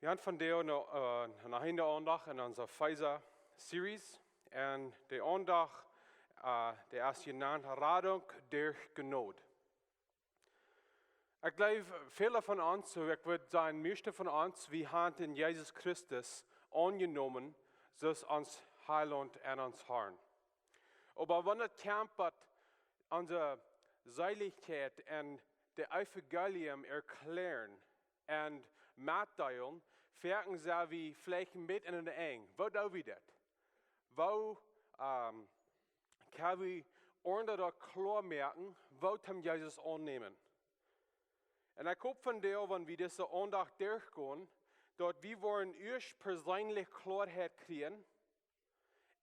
Wir haben von der nach in der Andacht in unserer Efeesa-Series. Und der Andacht, der ist genannt Radunk, Derch, Gnod. Ich glaube, viele von uns, ich würde sagen, meiste von uns, wir haben in Jesus Christus angenommen, dass uns Heiland und uns Herrn. Aber wenn es kommt, unsere Seiligkeit und der Evangelium erklären und mitteilen, merken sie, wie vielleicht mit in den Eng. Wo tun wir das? Wo können wir ordentlich klar merken, wo wir Jesus annehmen? Und ich hoffe von dir, wenn wir diese Andacht durchgehen, dass wir wollen erst persönlich Klarheit kriegen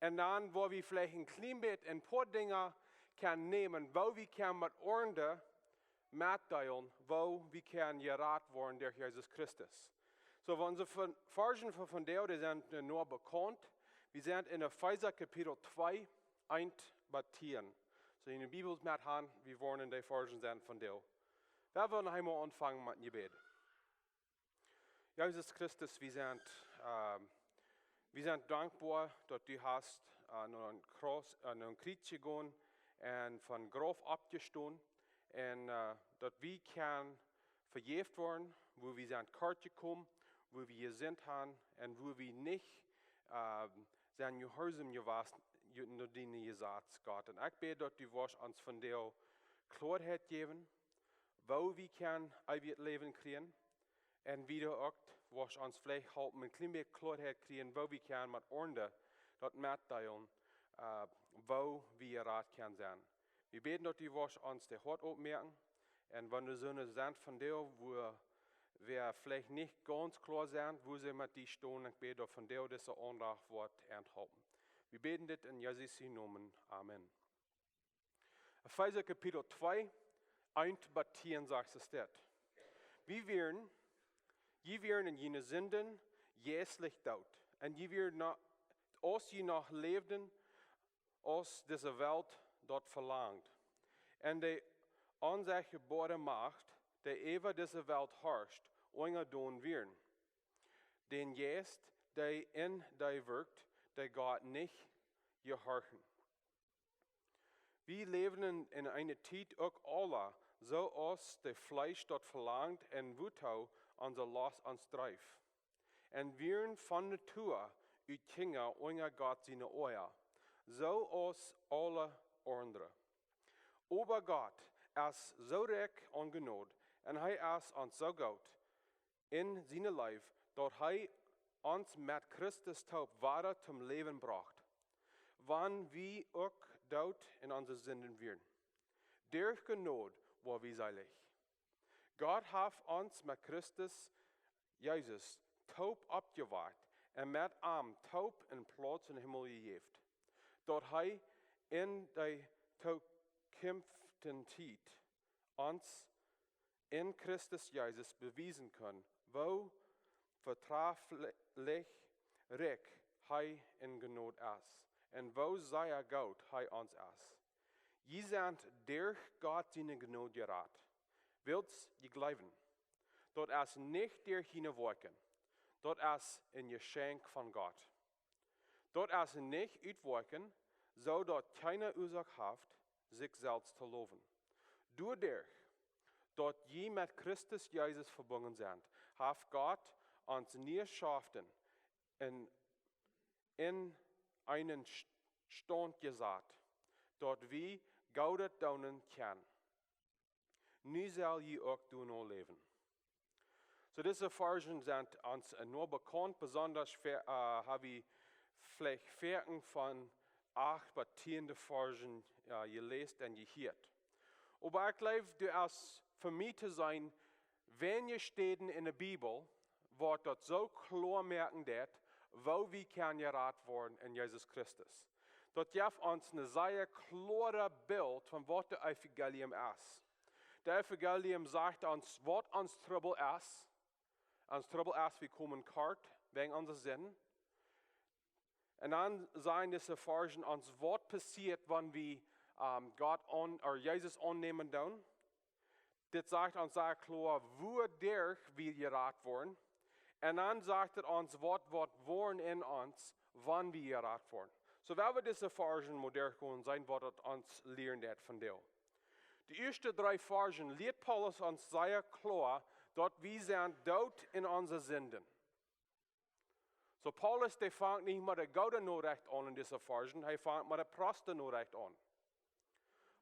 und dann, wo wir vielleicht ein klein bisschen ein paar Dinge können nehmen, wo wir können mit ordentlich mitteilen, wo wir können Jerat werden durch Jesus Christus. So, wenn unsere Versen von der, die sind nur bekannt. Wir sind in Efeesa Kapitel 2, 1 bis 10. So, in der Bibel mit haben, wir wollen in den Versen sind von der. Wir wollen einmal anfangen mit dem Gebet. Jesus Christus, wir sind dankbar, dass du hast an ein Kreuz gegangen und von Graf abgestanden und dass wir können vergeben werden, wo wir sind kort gekommen, wo wir sind haben und wo wir nicht sind gehorsam gewesen, nur deine Gesetze, Gott. Und ich bete, dass du uns von der Klarheit geben, wo wir können ewiges Leben kriegen und wieder auch, was uns vielleicht helfen, ein klein bisschen Klarheit kriegen, wo wir können mit Ordnung dort mitteilen, wo wir Rat können sein. Wir beten, dass du uns der Hort aufmerken und wenn du Söhne sind von dir, wo wir vielleicht nicht ganz klar sind, wo sie mit dir stehen, ich bete, dass von dir diese Andacht wird enthalten. Wir beten das in Jesu Namen. Amen. Efeser Kapitel 2, 1 bis 10 sagt es dort. Wir werden in jene Sünden jässlich dort. Und je werden als je noch lebten, aus dieser Welt dort verlangt. Und die unsichtbare Macht, die über diese Welt herrscht, unterdun werden. Den Geist, der in dir wirkt, der Gott nicht gehorchen. Wir leben in einer Zeit auch alle, so als das Fleisch dort verlangt und Wutau unser Lust uns treibt. Und wir von Natur uit Kinder ohne Gott seine Ohr, so als alle anderen. Aber Gott ist so reich und Gnod, und er ist uns so gut in seinem Leben, dass er uns mit Christus taub weiter zum Leben bracht, wann wir auch dort in unsere Sünden werden. Durch Gnod war wir seilig. Gott hat uns mit Christus, Jesus, taub abgewahrt und mit ihm taub in Platz im Himmel gegeben, dass er in der zukünftigen Zeit uns in Christus Jesus beweisen kann, wo vertraulich reich er in Gnod ist und wo sehr gut er uns ist. Je sind durch Gott seine Gnod Jerat. Willst je glauben, dort ist nicht durch ihn wirken, dort ist ein Geschenk von Gott. Dort ist nicht utwirken, so dort keine Ursache hat, sich selbst zu loben. Dadurch, dort je mit Christus Jesus verbunden sind, hat Gott uns nie schaffen in einen Stand gesagt, dort wir Gaudet daunen können. Nu soll je auch doen leben. So diese Versen sind uns nur bekannt, besonders habe ich vielleicht Versen von 8 bis 10 Versen gelesen und gehört. Aber ich glaube, du ist für mich zu sein, wenn ihr steht in der Bibel, wird dort so klar merken, wo wir können gerat worden in Jesus Christus. Dort gibt uns ein sehr klares Bild von was der Evangelium ist. Der Evangelium sagt uns, was uns Trouble ist. Uns Trouble ist, wir kommen kort wegen unserer Sinn. Und dann sagen diese Versen uns, was passiert, wenn wir Jesus annehmen dann. Das sagt uns sehr klar, wodurch wir gerat worden En dan sagt ons wat woaren in ons, wanneer we Jerat worden. So wel we deze versen modern gewoon zijn, wat het ons leren dat van deel. De eerste 3 versen leert Paulus ons zeer klar, dat we zijn dood in onze zinden. So Paulus, der fängt nicht mit der Gouden Norecht an in dieser Versen, er fängt mit der Prosten Norecht an.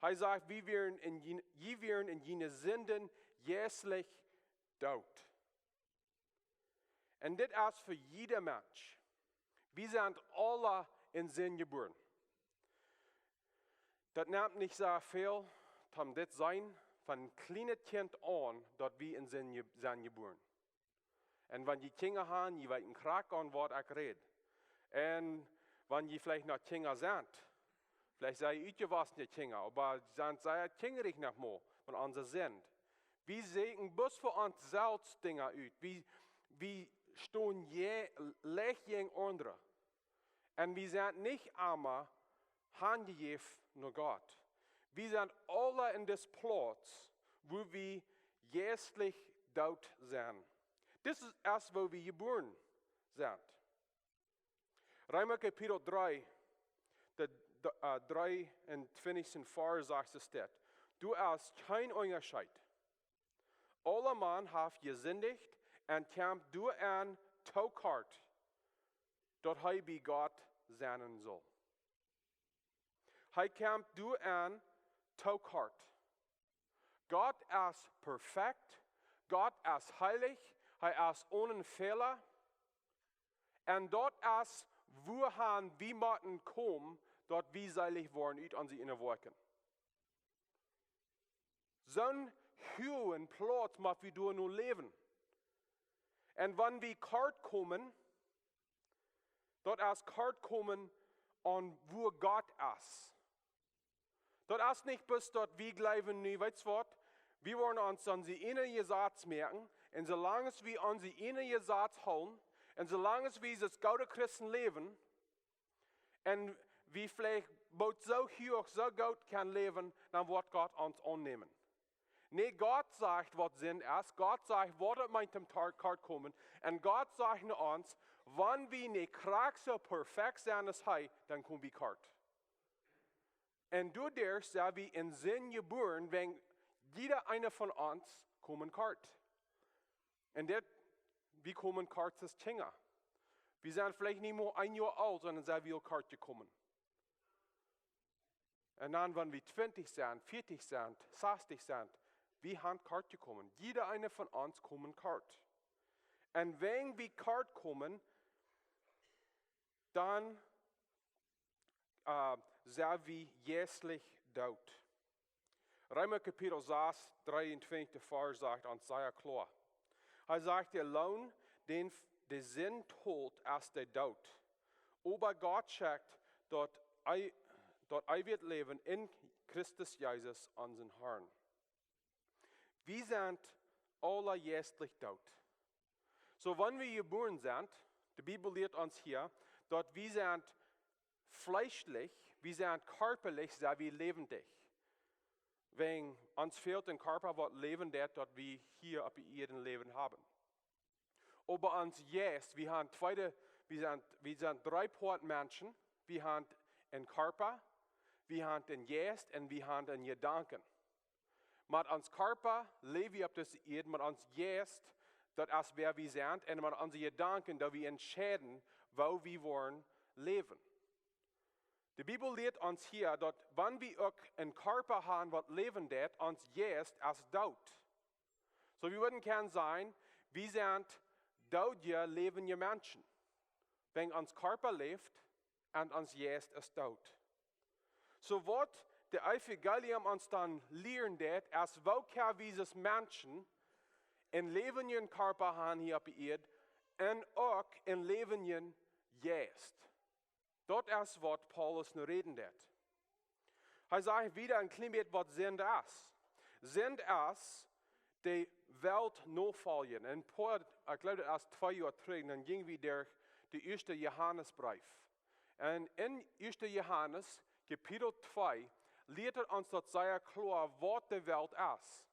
Er sagt, wir wären in jene Sünden jährlich dood. Und das ist für jeder Mensch. Wir sind alle in Sinn geboren. Das nimmt nicht so viel, um das sein, von einem kleinen Kind an, dass wir in Sinn sind geboren. Und wenn die Kinder haben, die weiten Krak an, was ich rede. Und wenn die vielleicht noch Kinder sind, vielleicht sei ich was nicht Kinder, aber sind sehr kingerig noch mal, wenn unsere sind. Wir sehen bloß für uns selbst Dinge aus. Wir stehen leicht gegen andere. Und wir sind nicht einmal handgegeben nur Gott. Wir sind alle in das Platz, wo wir jährlich dort sind. Das ist erst, wo wir geboren sind. Römer Kapitel 3, der 23. Vers sagt es dort. Du hast kein Unterschied. Alle Mann haben gesündigt und kämpft du an Taukart, dort er bei Gott sein soll. Er kämpft du an Taukart. Gott ist perfekt, Gott ist heilig, er ist ohne Fehler. Und dort ist, wohin wir müssen kommen, dort wir seilig worden, ut an sie innerwirken. So ein hohen Platz müssen wir durch nur leben. Und wenn wir kort kommen, dort ist kort kommen, an wo Gott ist. Dort ist nicht bis dort, wir glauben nie, weißt du was? Wir wollen uns an die innere Satz merken, und solange wir an die innere Satz holen, und solange wir als gute Christen leben, und wir vielleicht so hoch, so gut können leben, dann wird Gott uns annehmen. Nee, Gott sagt, was Sinn ist. Gott sagt, was meint dem Tag kommen. Und Gott sagt uns, wenn wir nicht krank so perfekt sind als Hij, dann kommen wir kort. Und dadurch sind wir in Sinn geboren, wenn jeder eine von uns kommen kort. Und das, wir kommen kort als Kinder. Wir sind vielleicht nicht nur 1 Jahr alt, sondern sind wir kort gekommen. Und dann, wenn wir 20 sind, 40 sind, 60 sind, wir haben kort gekommen. Jeder eine von uns kommen kort. Und wenn wir kort kommen, dann sind wir jährlich tot. Römer Kapitel 6, 23. Vers sagt uns sehr klar. Er sagt, der Lohn, den der Sinn tut, ist der Tod. Aber Gott sagt, dass wird leben in Christus Jesus, unseren Herrn. Wir sind alle jährlich tot. So, wenn wir geboren sind, die Bibel lehrt uns hier, dass wir sind fleischlich, wir sind körperlich, sind wir lebendig. Wenn uns fehlt ein Körper, was leben wird, dass wir hier auf Erden Leben haben. Aber uns jetzt, wir sind 3 Part Menschen, wir haben einen Körper, wir haben einen Geist und wir haben einen Gedanken. Mit uns Körper leben wir auf dieser Erde, mit uns Geist, das ist wer wir sind, und mit unseren Gedanken, da wir entscheiden, wo wir wollen leben. Die Bibel lehrt uns hier, dass wenn wir auch einen Körper haben, was leben wird, uns Geist ist tot. So wir würden gerne sein, wir sind tote, lebende Menschen. Wenn uns Körper lebt und uns Geist ist tot. So was der Evangelium uns dann lehren wird, ist, wo können wir dieses Menschen in lebenden Körper haben hier auf der Erde und auch in lebenden Geist. Dort ist, was Paulus nur reden wird. Er sagt wieder ein klein bisschen, was Sinn ist. Sinn ist, die Welt nachfolgen. Und ich glaube, das ist 2 Jahre zurück, dann gingen wir durch den 1. Johannesbrief. Und in 1. Johannes, Kapitel 2, lehrt uns das sehr klar, was die Welt ist.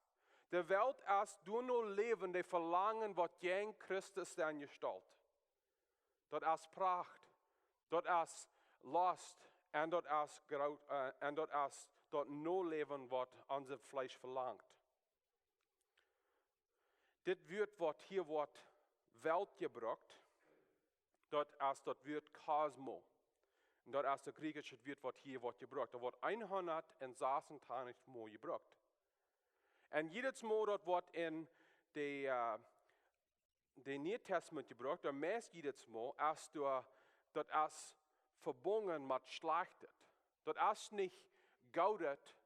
De Welt als du nur leben, de verlangen wat jeng Christus dan gestalt. Dat als pracht, dat als last en dat als dat no leven wat onze vlees verlangt. Dit wordt hier wordt Welt gebruikt, dat als dat wordt Cosmo. En dat als de Griechische woord wat hier wordt gebruikt. Dat wordt 126 Mal gebruikt. En jedes Mal dat wordt in de Nieuw Testament gebruikt, dat meest jedes Mal, als du dat als verbonden met slachtet. Dat als niet goudet,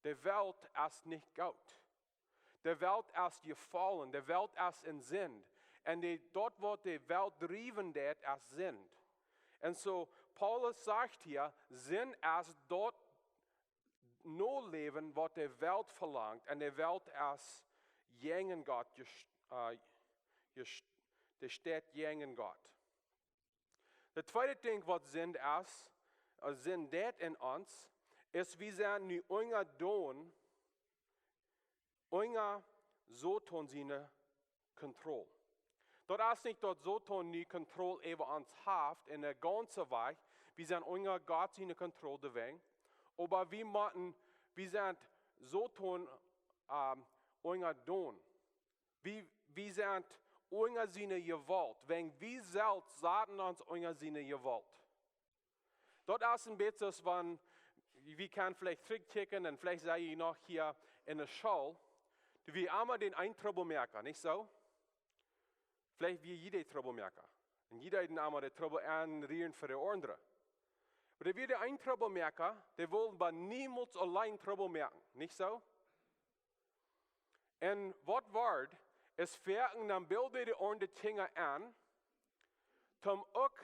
de Welt als niet goud. De Welt als gefallen, de Welt als in Sünd. En dort wordt de Welt drijven dat als Sünd. En so Paulus sagt hier, Sinn als dort no leven wat de Welt verlangt. En de Welt als jengen Gott, de steht jengen Gott. De tweede ding wat Sinn is, Sinn dat in ons, is we zijn nu unger doen, unger Soton seine Kontrolle. Dat is niet dat Soton nu Kontrolle over ons heeft in de ganze Weg. We zijn unger Gott seine Kontrolle gewesen. Aber we zijn Soton unger doen. We zijn unger seine Gewalt. Wenn we zelf zaten ons unger seine Gewalt. Dat is een beetje van, we kunnen vielleicht terugkijken en vielleicht zei je nog hier in de school, du wie einmal den einen Troublemaker, nicht so? Vielleicht wie jeder Troublemaker. Und jeder hat einmal den Trouble anrühren für die andere. Aber wie der ein Troublemaker, der will aber niemals allein Trouble merken, nicht so? Und was war, es fährten dann Bilder die andere Dinge an, zum auch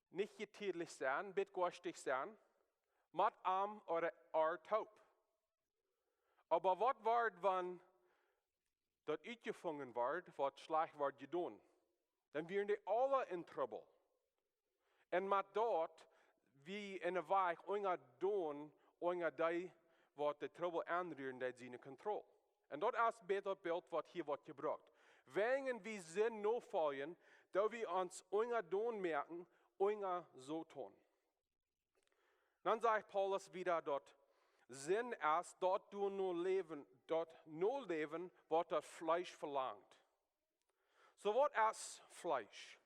nicht getätlich sein, bitgostig sein, mit arm oder taub. Aber was war, wenn das uitgevangen wordt, wat slecht wordt gedaan? Dan werden die alle in trouble. En met dat, wie in de weg, unger doen, unger die, wat de trouble aanruren, dat zijn controle. En dat is beter beeld wat hier wordt gebruikt. Wanneer we zin no vallen, dat we ons unger doen merken, unger so tun. Dan zegt Paulus wieder dort, Sinn ist, dort du nur leben, was das Fleisch verlangt. So, was ist Fleisch?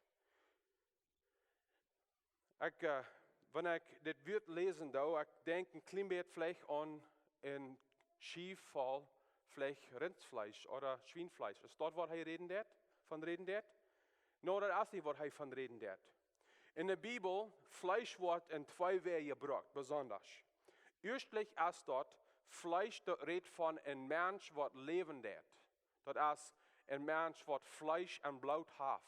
Wenn ich das Wort lesen, ich denke ein klein bisschen vielleicht an ein Schieffall, vielleicht Rindfleisch oder Schweinfleisch. Ist das, was er von reden det? No, das ist nicht, was er von reden det. In der Bibel, Fleisch wird in zwei Wege gebraucht, besonders. Erstlich ist dort Fleisch, das redet von ein Mensch, was leben det. Das ist ein Mensch, was Fleisch und Blut hat.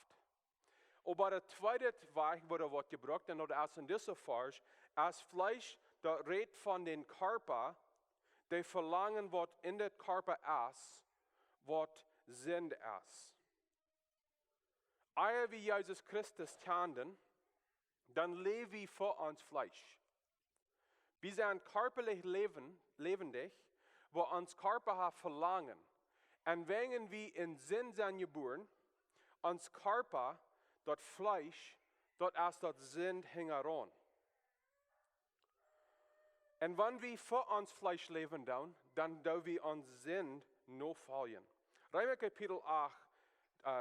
Aber der zweite Weg, wo wird gebraucht, und das ist in dieser Vers, ist Fleisch, das redet von den Körper, die verlangen, was in der Körper ist, was Sinn ist. Ehe wir Jesus Christus kennen, dann leben wir für uns Fleisch. Wir sind körperlich lebendig, wo uns Körper hat verlangen. Und wenn wir in Sinn sind geboren, uns Körper, das Fleisch, dort ist das Sinn hingeran. Und wenn wir für uns Fleisch leben, dann wir uns Sinn noch fallen. Römer Kapitel 8,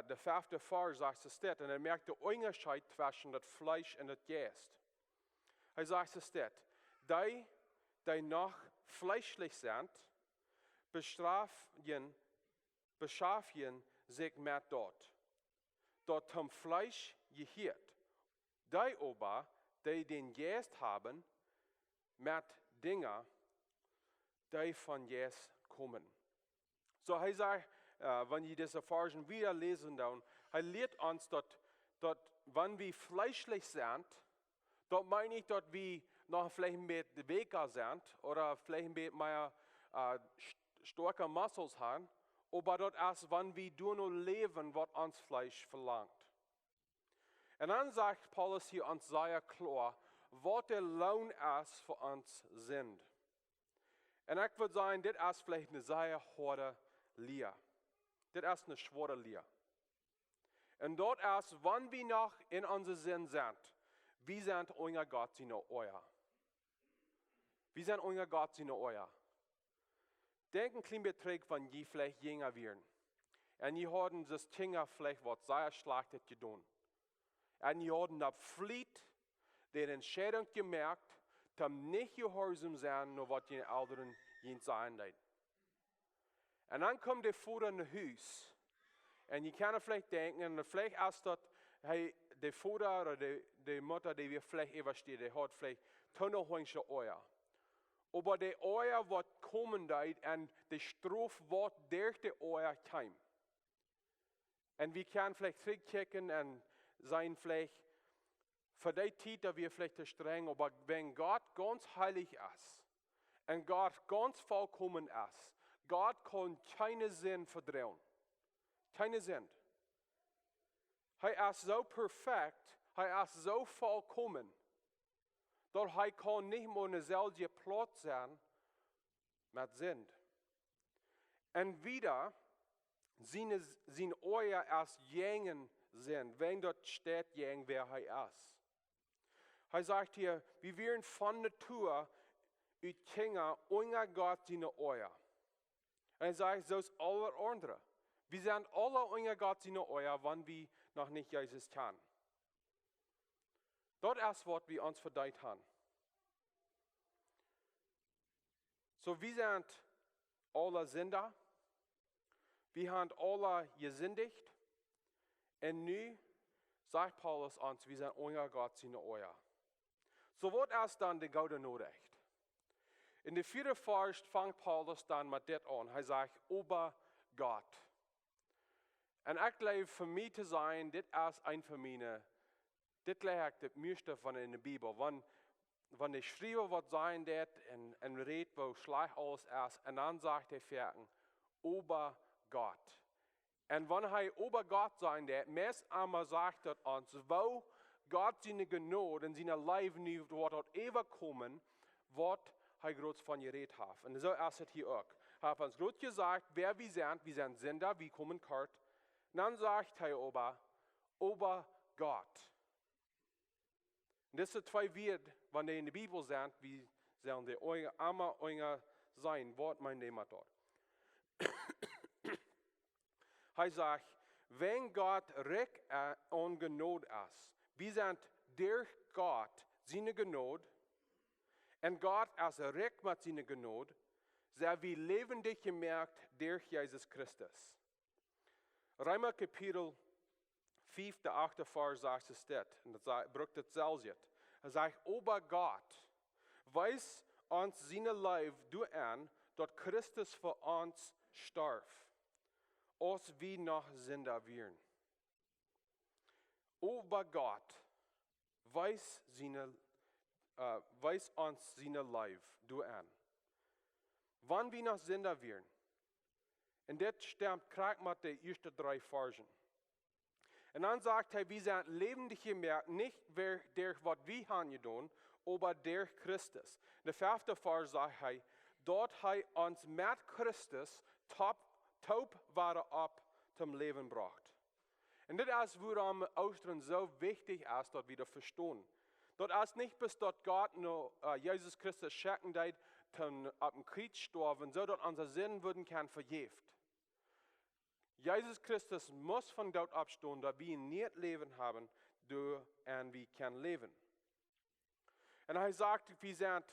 der 5. Vers sagt es steht, und er merkt den Unterschied zwischen das Fleisch und das Geist. Er sagt es steht, die noch fleischlich sind, beschaffen sich mit dort. Dort zum Fleisch gehört. Die aber, die den Geist haben, mit Dingen, die von Geist kommen. So er sagt, wenn ihr diese Versen wieder lesen, dann, er lehrt uns, dass wenn wir fleischlich sind, dort meine ich, dass wir noch vielleicht ein bisschen Weger sind oder vielleicht ein bisschen mehr starke Muskeln haben, aber dort ist, wenn wir nur leben, was uns Fleisch verlangt. Und dann sagt Paulus hier uns sehr klar, was der Lohn ist für uns sind. En ik wil zeggen, dit is vielleicht eine sehr harte Leer. Dit is eine schwere Leer. En dort ist, wann wir noch in unser Sinn sind, wir sind unser Gott seine Euer. Wir sind unser Gott seine Euer. Denk ein klein Betrag, wenn die vielleicht jünger werden. Und die haben das Kinder vielleicht was sehr schlechtes getan. Und die haben da fliegt, die Entscheidung gemerkt, zum nicht gehorsam sein, nur was die Älteren ihnen sagen. Und dann kommt der Vater in das Haus. Und ihr könnt vielleicht denken, und vielleicht ist das, hey, der Vater oder die Mutter, die wir vielleicht überstehen, die hat vielleicht tonnerhängsche Eier. Aber die Eier wird kommen da und die Strafe wird durch die Eier kommen. Und wir können vielleicht zurückkicken und sein vielleicht, für die Zeit, da wir vielleicht zu streng, aber wenn Gott ganz heilig ist und Gott ganz vollkommen ist, Gott kann keine Sinn verdrehen. Keine Sinn. Er ist so perfekt, er ist so vollkommen, dass er kann nicht mehr eine selbe Platz sein mit Sinn. Und wieder, seine Eier als jängen sind, wenn dort steht, jeng, wer er ist. Er sagt hier, wir werden von Natur, die Kinder, unser Gott seine Eier. Und er sagt, so ist alle andere. Wir sind alle unser Gott seine Eier, wenn wir noch nicht Jesus kennen. Dort ist, was wir uns verdient haben. So, wir sind alle Sünder. Wir haben alle gesündigt. Und nun sagt Paulus uns, wir sind unser Gott seine Eier. So, was ist dann die Gute Nachricht? In der 4. Vers fängt Paulus dann mit das an. Er sagt, über Gott. Und ich glaube, für mich zu sein, das ist ein von meinen, das glaube ich, das meiste von in der Bibel. Wenn ich schreibe, was sein wird, und redet, wo schlecht alles ist, und dann sagt er fertig, über Gott. Und wenn er über Gott sein wird, meist einmal sagt er uns, wo Gott seine Gnade und seine Leben nicht dort überkommen, was er groß von geredet hat. Und so ist es hier auch. Er hat uns gut gesagt, wer wir sind Sünder, wir kommen kort. Und dann sagt er über Gott. Und das sind zwei Wörter, wenn die in der Bibel sind, wie sollen die einmal sein, Wort mein Name dort. Er sagt, wenn Gott recht und Gnade ist, wir sind durch Gott seine Gnade, und Gott ist recht mit seiner Gnade, sehr wie lebendig gemerkt durch Jesus Christus. Römer Kapitel 5, der 8. Vers sagt es das, und das braucht es selbst jetzt. Er sagt, aber Gott weiß uns seine Leib durch an, dass Christus für uns starb, als wir noch Sünder wären. Aber Gott weiß uns seine Leib durch an. Wann wir noch Sünder wären. Und das stimmt krank mit den ersten 3 Versen. Und dann sagt er, wir sind lebendig gemerkt, nicht durch was wir haben getan, aber durch Christus. Der 5. Vers sagt er, dort er uns mit Christus taub waren ab zum Leben gebracht. Und das ist, warum Ostern so wichtig ist, dass wir das verstehen. Dort ist nicht bis dort Gott nur Jesus Christus schicken, der ab dem Kreuz gestorben, so dass unser Sinn würden kann verjäft. Jesus Christus muss von dort abstehen, da wir nicht Leben haben, und wir können leben. Und er sagt, wir sind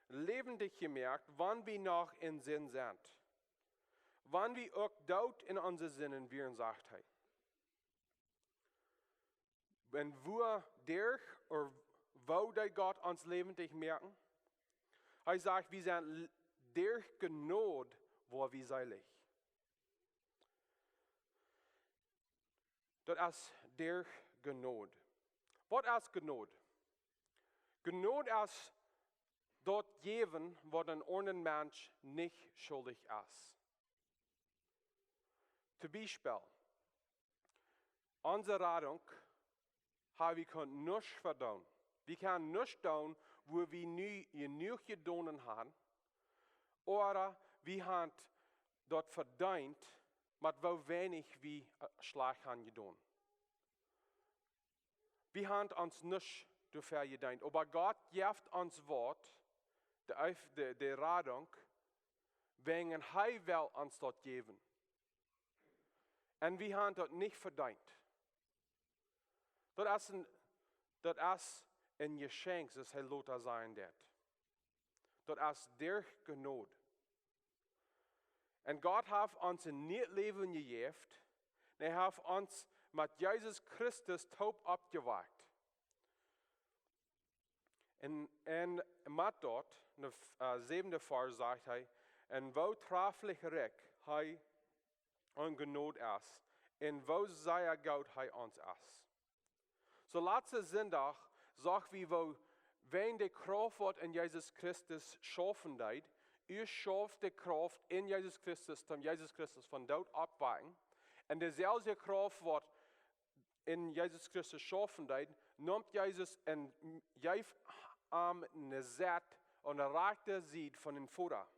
lebendig gemerkt, wann wir noch in Sinn sind. Wann wir auch dort in unseren Sinnen wären, sagt er. Wenn wir durch oder wo der Gott uns lebendig merken, er sagt, wir sind durch Gnade, wo wir seilig. Das ist durch Gnade. Was ist Gnade? Gnade ist dort geben, was ein anderer Mensch nicht schuldig ist. Zum Beispiel, unsere Radung haben wir nichts verdauen. Wir können nichts tun, wo wir nie genug getan haben. Oder wir haben dort verdient, mit wo wenig wie Schlag haben getan. Wir haben uns nicht dafür gedient, aber Gott gibt uns Wort, der Radunk, wegen er will uns dort geben. Und wir haben dort nicht verdient. Das ist ein Geschenk, das er Lothar sein wird. Das ist der Gnod. Und Gott hat uns ein neues Leben gegeben. Er hat uns mit Jesus Christus taub abgewagt. Und mit dort, in der 7. Vers sagt er, und wo trefflich recht er an Gnod ist, und wo sei Gott er uns ist. So letzte Sonntag sagt wir, wo wenn die Kraft in Jesus Christus schaffen deit, ihr schafft die Kraft in Jesus Christus, dann Jesus Christus von dort abwagen. Und dieselbe Kraft, was in Jesus Christus schaffen deit, nimmt Jesus und gibt eine Saat und eine rechte Seed von den Vater.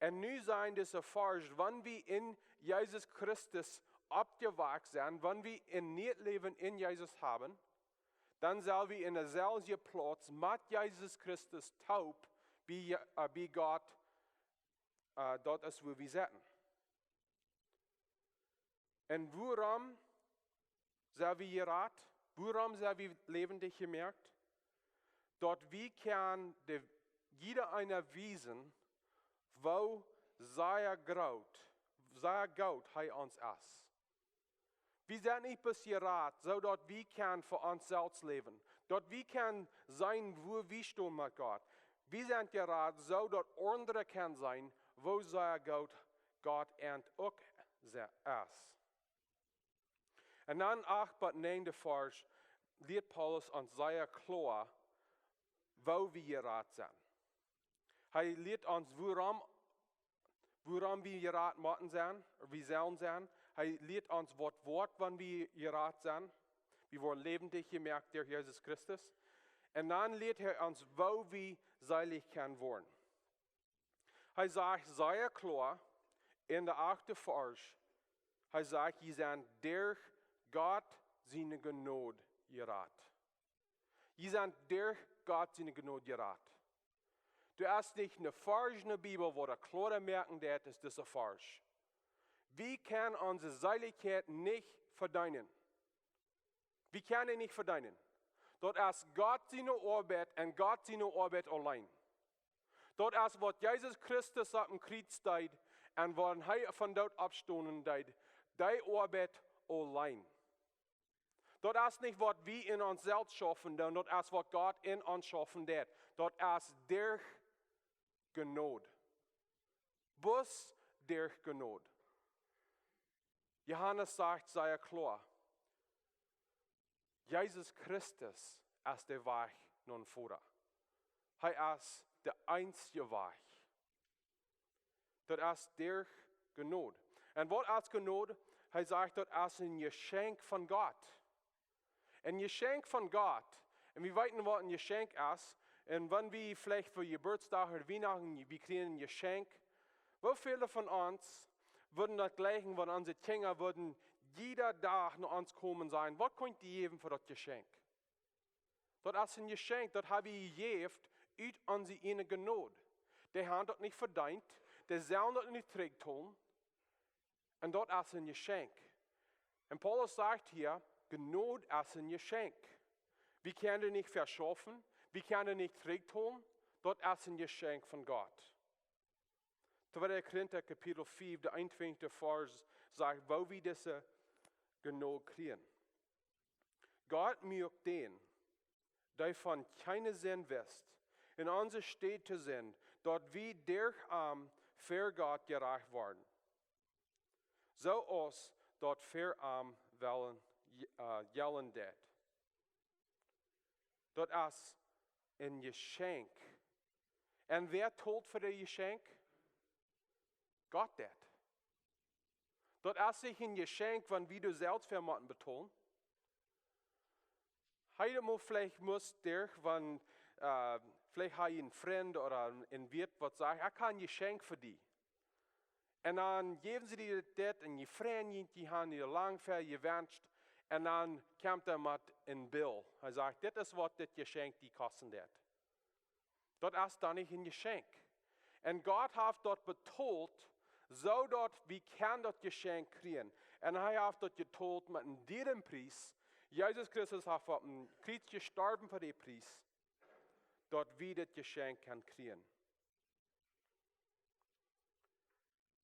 Und nu sein das erforscht, wenn wir in Jesus Christus abgewachsen sind, wenn wir ein Leben in Jesus haben, dann sollen wir in derselben Platz mit Jesus Christus taub, wie Gott dort ist, wo wir sind. Und warum sind wir Jerat? Warum sind wir lebendig gemerkt? Dort wir können jeder einer wiesen, wo sei Gott er uns ist. Wir sind nicht bis Jerat, so dort wir können für uns selbst leben. Dort wir können sein, wo wir stehen mit Gott. Wir sind Jerat, so dort andere können sein, wo sei Gott und auch ist. Und dann 8 bis 9 Vers lehrt Paulus uns sehr klar, wo wir Jerat sind. Er lehrt uns, warum wir Jerat machen sind, wir sollen sein. Er lehrt uns Wort, wann wir Jerat sind. Wir wurden lebendig gemerkt durch Jesus Christus. Und dann lehrt er uns, wo wir seilig können werden. Er sagt, sehr klar, in der 8. Vers, er sagt, ihr seid durch Gott seine Gnod Jerat. Ihr seid durch Gott seine Gnod Jerat. Du hast nicht eine Vers in der Bibel, wo der klar merken, das ist dieser Vers. Wir können unsere Seiligkeit nicht verdienen. Wir können nicht verdienen. Dort ist Gott seine Arbeit und Gott seine Arbeit allein. Dort ist, was Jesus Christus auf dem Kreuz tat und was er von dort abstoßen tat, die Arbeit allein. Dort ist nicht, was wir in uns selbst schaffen, dort ist, was Gott in uns schaffen wird. Dort ist durch Gnod. Bus durch Gnod. Johannes sagt sehr klar, Jesus Christus ist der Weg nun vor. Er ist der einzige Weg. Das ist durch Gnod. Und was ist Gnod? Er sagt, das ist ein Geschenk von Gott. Ein Geschenk von Gott. Und wir wissen, was ein Geschenk ist. Und wenn wir vielleicht für Geburtstag oder Weihnachten, wir kriegen ein Geschenk, wie viele von uns würden das gleichen, wenn unsere Kinder würden jeder Tag nach uns kommen sein, was könnt ihr geben für das Geschenk? Das ist ein Geschenk, das habe ich gegeben, aus unserer Gnod. Die haben das nicht verdient, die sollen das nicht tun. Und das ist ein Geschenk. Und Paulus sagt hier, Gnod ist ein Geschenk. Wir können nicht verschaffen, wir können nicht tun, das ist ein Geschenk von Gott. 2. Korinther Kapitel 5, der 21. Vers sagt, wo wir diese Gnod kriegen. Gott mögt den, der von keinem Sinn wisst, in unsere Städte sind, dort wir durch für Gott gerecht worden. So uns dort für jellen det. Das ist ein Geschenk. Und wer tut für das Geschenk? Gott det. Das ist nicht ein Geschenk, wenn wir du selbst für betonen. Heute vielleicht muss dir, wenn vielleicht habe ich einen Freund oder einen Wirt, was sagt, ich kann ein Geschenk für dich. Und dann geben sie dir das und die Freunde, die haben dir lang gewünscht. Und dann kommt er mit einem Bill. Er sagt, das ist was das Geschenk die kosten wird. Das ist dann nicht ein Geschenk. Und Gott hat dort betont, so dort, wie kann das Geschenk kriegen. Und er hat dort getont, mit diesem Preis, Jesus Christus hat auf dem Kreuz gestorben für den Preis, dort wie das Geschenk kann kriegen.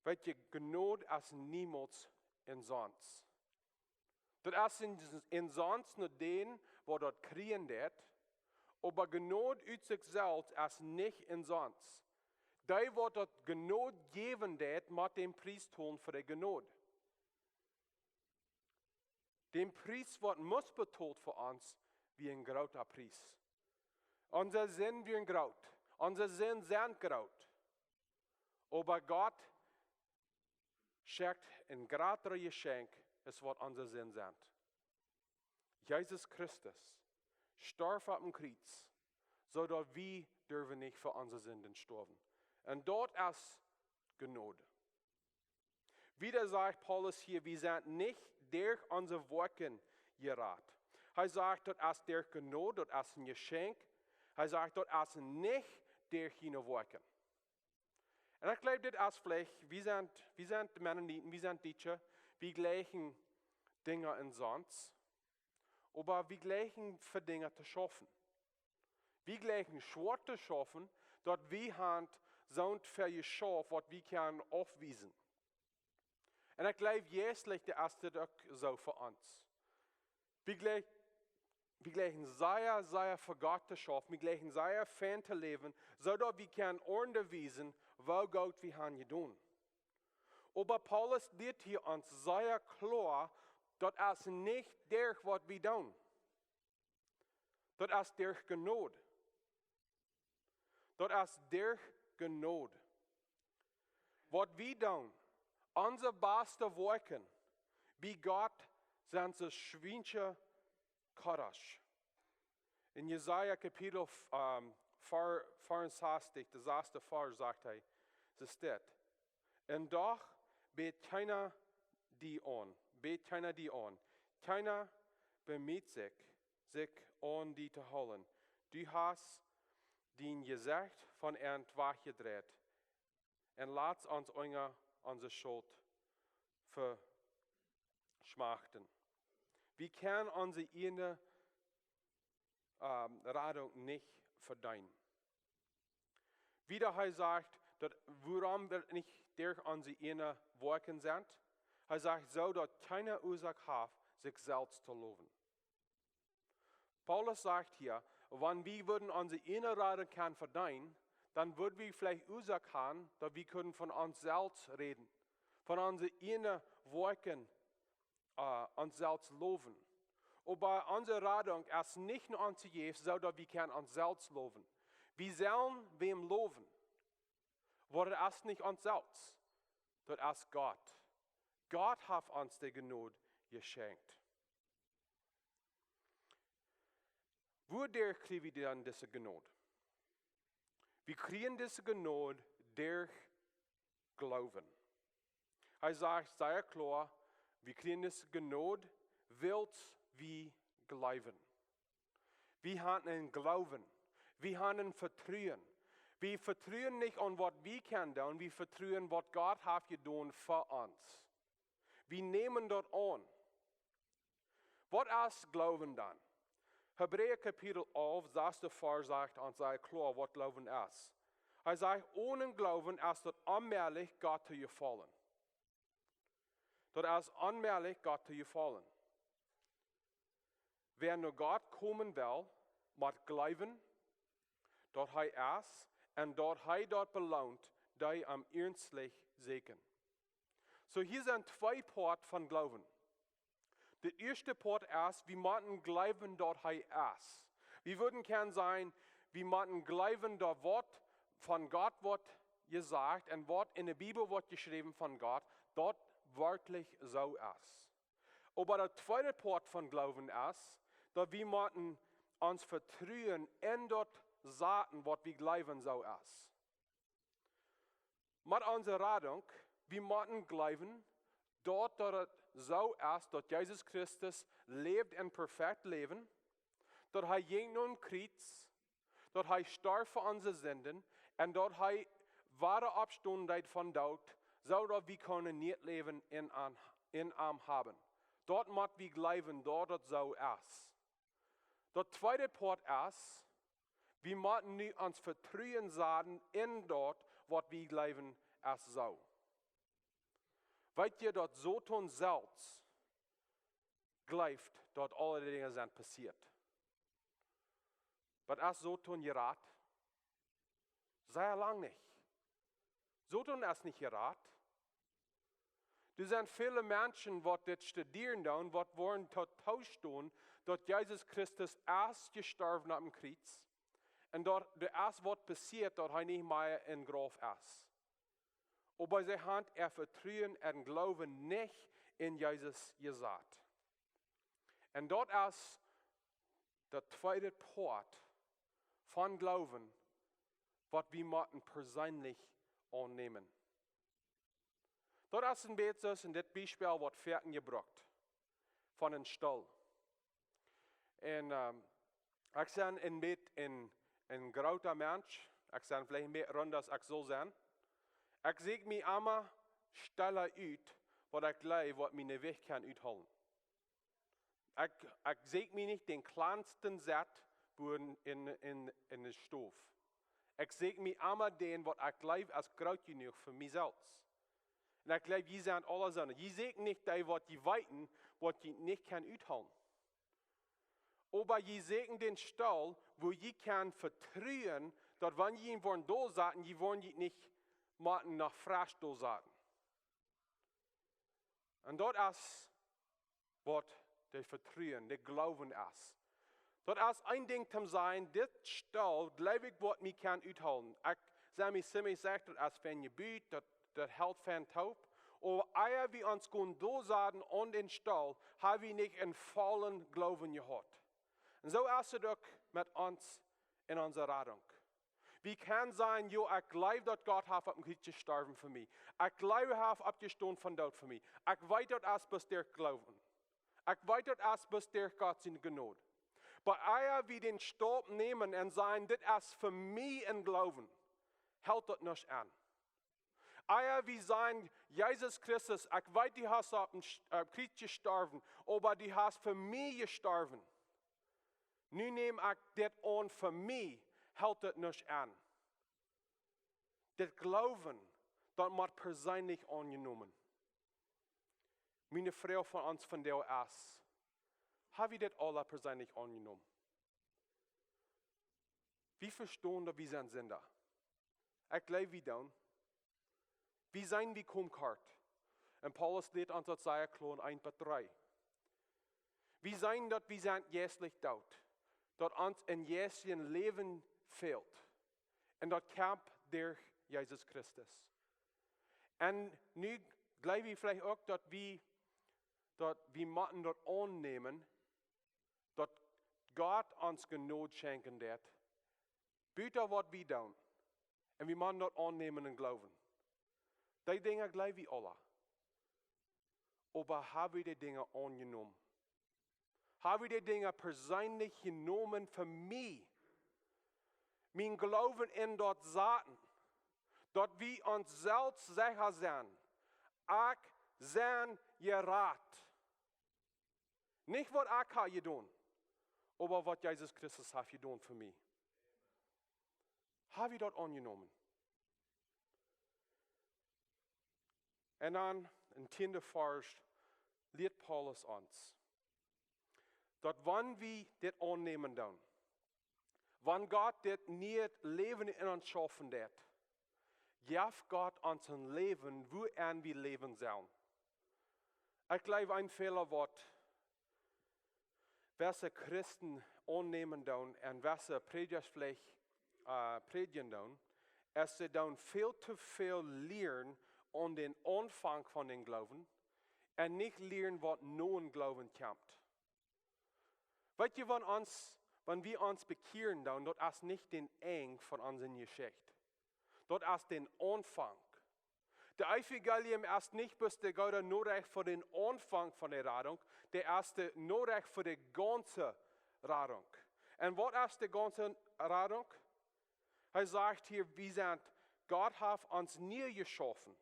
Weil je Gnod ist niemals umsonst. Das ist umsonst nur den, wo dort kriegen wird, aber Gnod ut sich selbst ist nicht umsonst. Der, wo dort Gnod geben wird, mit dem Preis tun für die Gnod. Den Preis, was muss betont für uns, wie ein großer Preis. Unser Sinn wie ein Graut. Unser Sinn sind Graut. Aber Gott schenkt ein gratis Geschenk, ist was unser Sinn sind. Jesus Christus starb auf dem Kreuz, so dass wir dürfen nicht für unsere Sünden sterben. Und dort ist Gnod. Wieder sagt Paulus hier, wir sind nicht durch unsere Werke Jerat. Er sagt, das ist durch Gnod, das ist ein Geschenk. Er sagt, das ist nicht durch seine Werke. Und ich glaube, das ist vielleicht, wir sind Mennoniten, wir sind Deutsche, wir gleichen Dinge in sonst, aber wir gleichen für Dinge zu schaffen. Wir gleichen schwer zu schaffen, dort wir haben so für geschaffen, was wir können aufweisen. Und ich glaube, jetzt liegt der erste Tag so für uns. Wir gleichen sehr, sehr für Gott zu schaffen, wir gleichen sehr fan zu leben, so dass wir können unterweisen, wo Gott wir haben getan. Aber Paulus lehrt hier uns sehr klar, das ist nicht durch was wir tun. Das ist durch Gnod. Das ist durch Gnod. Was wir tun, unsere beste Werke, wie Gott sind so schwinche Karasch. In Jesaja Kapitel 64, das erste Vers sagt er, es steht, und doch bet keiner die an. Keiner bemüht sich an die zu holen. Du hast den Gesicht von Wach gedreht. Und lass uns unsere Schuld verschmachten. Wir können unsere innere Radung nicht verdienen. Wieder er sagt, warum wir nicht durch unsere innere Werke sind. Er sagt so, dass keine Ursache hat, sich selbst zu loben. Paulus sagt hier, wenn wir unsere innere Radung verdienen, dann würden wir vielleicht Ursache haben, dass wir können von uns selbst reden. Von unseren inneren Werken uns selbst loben. Aber unsere Radung ist nicht nur uns gegeben, so dass wir uns selbst loben. Wir sollen wem loben. Aber das ist nicht uns selbst. Das ist Gott. Gott hat uns die Gnade geschenkt. Wodurch kriegen wir dann diese Gnade? Wir kriegen diese Gnade durch Glauben. Er sagt sehr klar, wir kriegen diese Gnade, weil wir glauben. Wir haben einen Glauben. Wir haben ein Vertrauen. Wir vertrauen nicht an, was wir können tun, wir vertrauen, was Gott hat getan für uns. Wir nehmen das an. Was ist Glauben dann? Hebräer Kapitel 11, 6. Vers sagt uns sehr klar, was Glauben ist. Er sagt, ohne Glauben ist das unmöglich, Gott zu gefallen. Das ist unmöglich, Gott zu gefallen. Wer nur Gott kommen will, muss glauben, dass er ist und dass er dort belohnt, die am ernstlich sehen. So hier sind zwei Parts von Glauben. Der erste Part ist, wir müssen glauben, dass er ist. Wir würden gerne sein, wir müssen glauben, dass Wort von Gott wird gesagt und Wort in der Bibel wird geschrieben von Gott, dort wörtlich so ist. Aber der zweite Part von Glauben ist, dass wir müssen uns vertrauen in das zaten wat we geloven zou is. Met onze Radunk, we moeten geloven dat het zo is dat Jezus Christus leeft een perfect leven, dat hij ging naar een kruis, dat hij starf voor onze zinden en dat hij ware opstandheid van dood, zodat we kunnen niet leven in hem hebben. Dat moet we geloven dat het zo is. Dat tweede part is, we moeten nu ons vertrouwen zetten in dat wat we geloven is zo. Weet je dat Satan zelfs gelooft dat alle dingen zijn passiert? Maar is Satan Jerat? Sehr lang nicht. Satan ist nicht Jerat. Er zijn viele Menschen, die dit studieren doen, die worden tot tausch doen, dat Jezus Christus erst gestorven op een kruis. En dat er erst wat passiert, dat hij niet meer in graf is. Aber sie haben vertrauen und glauben nicht in Jesus gesagt. Und dort ist der zweite Part von Glauben, was wir müssen persönlich annehmen. Dort ist ein bisschen in das Beispiel, was Pferden gebracht von einem Stall. Und ich bin ein großer Mensch, ich bin vielleicht mehr rund, als ich so sein. Ich zeg mich immer stiller uit, wat ik glaube, wat mijn weg kan uitholen. Ik zeg mich nicht den kleinsten Satz in de stoof. Ik zeg mich immer den, wat ik glaube, als groot genoeg voor mezelf. En ik glaube, je zijn alle zonnen. Je zegt nicht die, wat je weten, wat je niet kan uitholen. Aber je zegt den Stall, wo je kan vertrauen, dat wanneer je worden doorzaten, je worden je niet moeten nach frisch doorzaten. En dat is wat de vertrouwen, de geloven is. Dat is een ding te zijn, dit stel, geloof ik wat mij kan uithalen. Ik zou mij ziemlich zeggen, dat is van je buurt, dat helpt van taub. Maar eer we ons gaan doorzaten aan den stal, hebben we niet een vollen geloven gehad. En zo is het ook met ons in onze Radunk. Wie kan zijn, ik geloof dat God heeft op een kruis gestorven voor mij. Ik geloof hij heeft opgestaan van dood voor mij. Ik weet dat als besterk geloven. Ik weet dat als besterk God zijn Gnod. Maar eer we den stap nemen en zijn, dit is voor mij een geloven, houdt dat niet aan. Eer we zijn, Jezus Christus, ik weet die heeft op een kruis gestorven, maar die heeft voor mij gestorven. Nu neem ik dit aan voor mij. Houdt het niet aan. Dat geloven, dat moet persoonlijk aangenomen. Mijn vraag van ons vandaag is, hebben we dit alle persoonlijk aangenomen? We verstaan dat we zijn zinder. Ik geloof we doen. We zijn wie komkart. En Paulus leert ons dat zij kloon 1:3. We zijn dat we zijn jeslich dood. Dat ons in Jesu leven fehlt. En dat kamp door Jezus Christus. En nu geloof ik vielleicht ook dat we moeten dat aannemen, dat God ons Gnod schenken wird, buiten wat we doen. En we moeten dat aannemen en geloven. Die dingen geloof we alle. Maar hebben we die dingen aangenomen? Hebben we die dingen persoonlijk genomen voor mij? Mijn geloven in dat zaten, dat we ons zelf zeggen zijn, ik zijn Jerat. Niet wat ik heb gedaan, maar wat Jezus Christus heeft gedaan voor mij. Heb je dat aangenomen? En dan, in 10e vers, leert Paulus ons, dat wanneer we dit aannemen doen, wanneer God dit niet leven in ons schaffen deed, geeft God ons een leven, waarin we leven zullen. Ik geloof een fehler wat welke Christen aannemen doen en welke predikers vielleicht predigen doen, is ze doen veel te veel leren aan den aanvang van den geloven en niet leren wat na een geloven komt. Weet je, van ons wenn wir uns bekehren, dann, dort ist nicht den Eng von unserer Geschichte. Dort ist den Anfang. Der Evangelium ist nicht bloß der Gott nur recht für den Anfang von der Radung, der erste nur recht für die ganze Radung. Und was ist die ganze Radung? Er sagt hier, Gott hat uns nie geschaffen.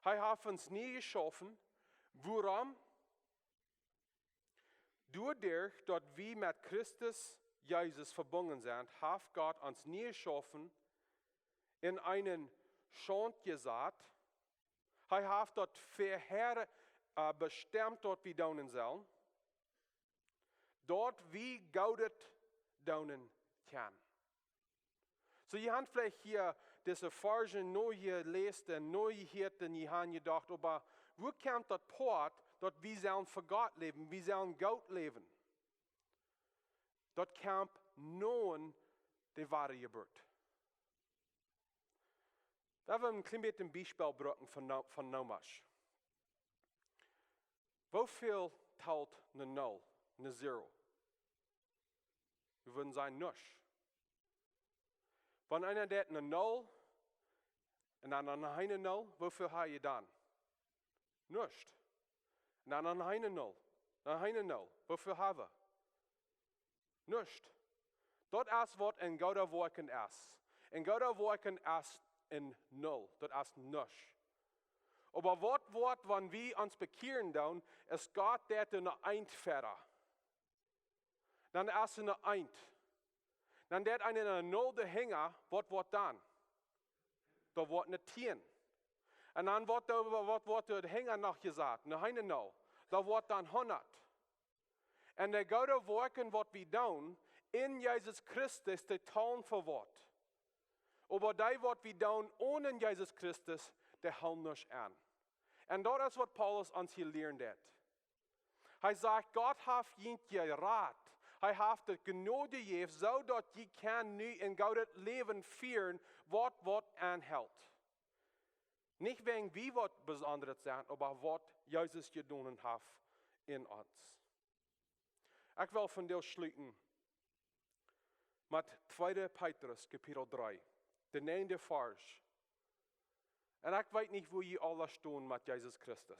Er hat uns nie geschaffen. Warum? Dadurch, dass wir mit Christus Jesus verbunden sind, hat Gott uns nie geschaffen in einen Schand gesagt. Er hat dort vorher bestimmt, dort wir daunen sollen. Dort wie Gott daunen kann. So, ihr habt vielleicht hier diese Version neu gelesen und neu gehört und ihr habt gedacht, aber wo kommt das Port, dass wir sollen für Gott leben, wir sollen Gott leben? Dort kommt nun die wahre Geburt. Da wollen wir ein klein bisschen ein Beispiel bringen von Nomasch. Wie viel teilt eine Null, eine Zero? Wir würden sagen, nichts. Wenn einer hat eine Null und dann eine Null, wofür hat er dann? Nichts. Und dann eine Null, eine Null, wofür haben wir? Nichts. Das ist, was in Gottes Worten ist. In Gottes Worten ist in Null, das ist nichts. Aber was wird, wenn wir uns bekehren, dann ist Gott der eine Eintfährer. Dann ist eine Eint. Dann der eine Null dahinter, was wird dann? Da wird eine 10. Und dann wird der Hänger noch gesagt, eine Null. Da wird dann 100. Und der Gute Worken, was wir tun, in Jesus Christus, der tun für Wort. Aber die, was wir tun, ohne Jesus Christus, der hauen nicht an. Und das ist, was Paulus uns hier lernt. Er sagt, Gott hat ihn Jerat. Er hat die Gnode gegeben, so dass je kann nu in Gottes Leben führen, was anhält. Nicht wegen wie was Besonderes sein, aber was Jesus getan hat in uns. Ich will von dir schließen mit 2. Petrus, Kapitel 3, der 9. Vers. Und ich weiß nicht, wo ihr alle stehen mit Jesus Christus.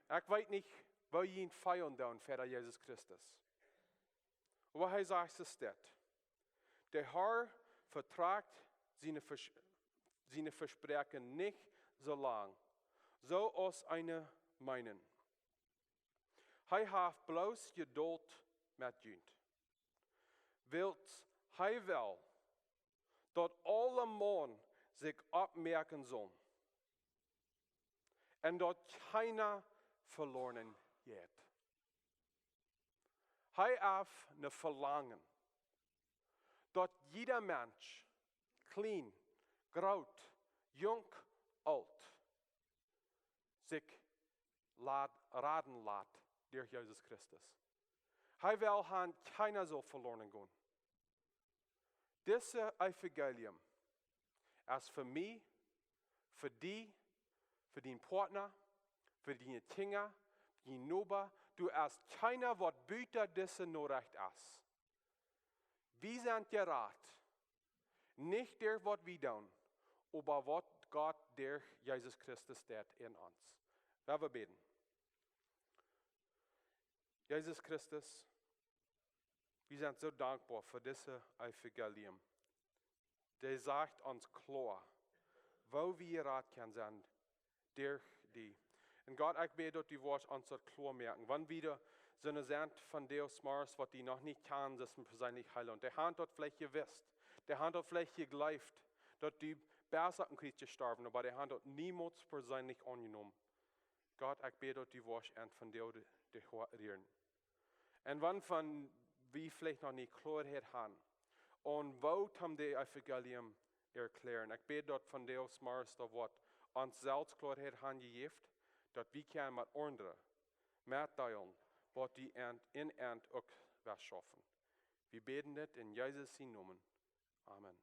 Ich weiß nicht, wo ihr ihn feiern tun für Jesus Christus. Aber er sagt es das. Der Herr vertragt seine Versprechen nicht so lang, so als eine meinen. Er hat bloß Geduld mit uns. Wilt hij wel dat alle man sich abmerken sollen und dat keiner verloren geht. Hij hat eine Verlangen, dat jeder Mensch, klein, groot, jong, alt, sich raden lässt durch Jesus Christus. Hij wil han keiner soll verloren gehen. Dieses Evangelium ist für mich, für die, für den Partner, für die Kinder, die Nober, du hast keiner, was büter diese Nachricht ist. Wir sind Jerat, nicht der, was wir tun, aber was Gott durch Jesus Christus tut in uns. Wir beten. Jesus Christus, wir sind so dankbar für dieses Evangelium. Der sagt uns klar, wo wir Rat können sein, durch die. Und Gott, ich bete, dass die Worte uns das klar merken. Wenn wieder so eine sind von Deus Mars, was die noch nicht kennen, das ist persönlich heilen. Und der hat dort vielleicht gewusst, der hat dort vielleicht geglaubt, dass die besser am Krieg gestorben, aber der hat dort niemals persönlich angenommen. Gott, ich bete, dass die Worte von dir hören. Und wenn von wie vielleicht noch nicht Klarheit haben. Und wo haben die Evangelium erklären? Ich bete dort von Deus Mars, da wird uns selbst Klarheit haben gegeben, dass wir können mit anderen mitteilen, was die in End auch was schaffen. Wir beten das in Jesus' Namen. Amen.